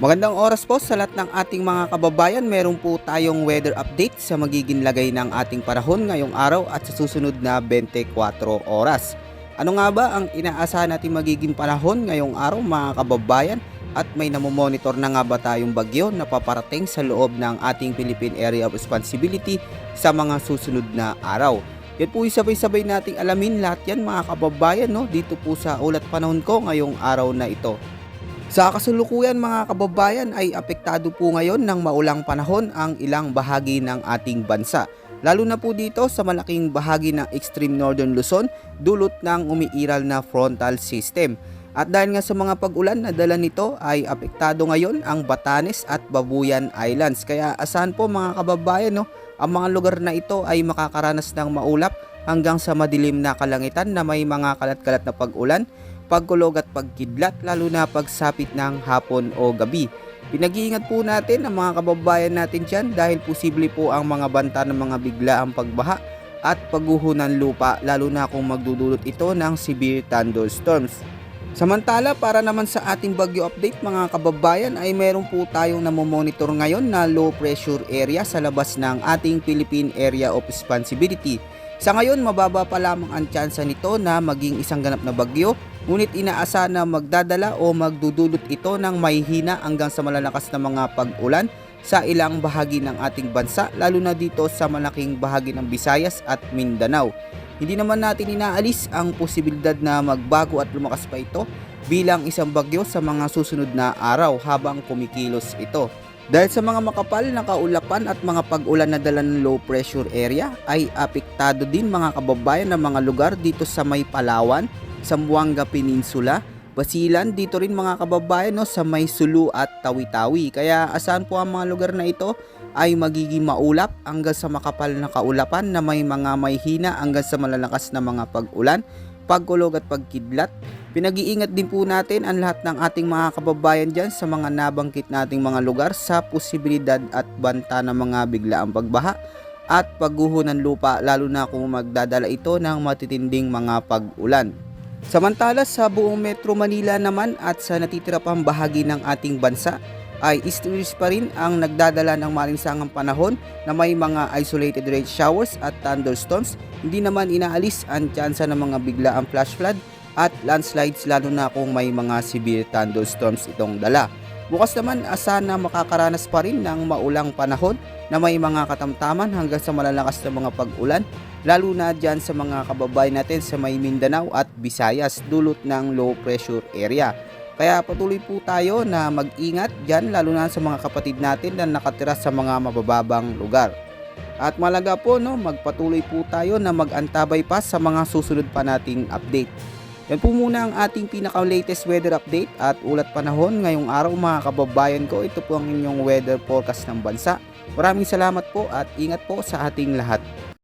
Magandang oras po sa lahat ng ating mga kababayan. Meron po tayong weather update sa magiging lagay ng ating panahon ngayong araw at sa susunod na 24 oras. Ano nga ba ang inaasahan natin magiging panahon ngayong araw mga kababayan? At may namomonitor na nga ba tayong bagyo na paparating sa loob ng ating Philippine Area of Responsibility sa mga susunod na araw? Yan po sabay-sabay nating alamin lahat yan mga kababayan, no? Dito po sa ulat panahon ko ngayong araw na ito. Sa kasalukuyan mga kababayan ay apektado po ngayon ng maulang panahon ang ilang bahagi ng ating bansa. Lalo na po dito sa malaking bahagi ng extreme northern Luzon dulot ng umiiral na frontal system. At dahil nga sa mga pag-ulan na dala nito ay apektado ngayon ang Batanes at Babuyan Islands. Kaya asahan po mga kababayan, no, ang mga lugar na ito ay makakaranas ng maulap hanggang sa madilim na kalangitan na may mga kalat-kalat na pag-ulan, pagkulog at pagkidlat lalo na pagsapit ng hapon o gabi. Pinag-iingat po natin ang mga kababayan natin dyan dahil posible po ang mga banta ng mga biglaang pagbaha at pagguho ng lupa lalo na kung magdudulot ito ng severe thunderstorms. Samantala para naman sa ating bagyo update mga kababayan ay meron po tayong namomonitor ngayon na low pressure area sa labas ng ating Philippine Area of Responsibility. Sa ngayon mababa pa lamang ang tsansa nito na maging isang ganap na bagyo, ngunit inaasahan na magdadala o magdudulot ito ng mahihina hanggang sa malalakas na mga pag-ulan sa ilang bahagi ng ating bansa lalo na dito sa malaking bahagi ng Visayas at Mindanao. Hindi naman natin inaalis ang posibilidad na magbago at lumakas pa ito bilang isang bagyo sa mga susunod na araw habang kumikilos ito. Dahil sa mga makapal na kaulapan at mga pag-ulan na dala ng low pressure area ay apektado din mga kababayan ng mga lugar dito sa may Palawan, Zamboanga Peninsula, Basilan, dito rin mga kababayan, no, sa may Sulu at Tawi-Tawi. Kaya asahan po ang mga lugar na ito ay magiging maulap hanggang sa makapal na kaulapan na may mga mahihina hanggang sa malalakas na mga pag-ulan, pagkulog at pagkidlat. Pinag-iingat din po natin ang lahat ng ating mga kababayan dyan sa mga nabanggit nating mga lugar sa posibilidad at banta ng mga biglaang pagbaha at pagguho ng lupa lalo na kung magdadala ito ng matitinding mga pag-ulan. Samantala sa buong Metro Manila naman at sa natitira pang bahagi ng ating bansa ay easterlies pa rin ang nagdadala ng malinsangang panahon na may mga isolated rain showers at thunderstorms. Hindi naman inaalis ang tsansa ng mga biglaang flash flood at landslides lalo na kung may mga severe thunderstorms itong dala. Bukas naman asahan na makakaranas pa rin ng maulang panahon na may mga katamtaman hanggang sa malalakas na mga pag-ulan lalo na dyan sa mga kababayan natin sa may Mindanao at Visayas dulot ng low pressure area. Kaya patuloy po tayo na mag-ingat dyan lalo na sa mga kapatid natin na nakatira sa mga mabababang lugar. At malaga po, no, magpatuloy po tayo na mag-antabay pa sa mga susunod pa nating update. Yan po muna ang ating pinaka-latest weather update at ulat panahon ngayong araw mga kababayan ko. Ito po ang inyong weather forecast ng bansa. Maraming salamat po at ingat po sa ating lahat.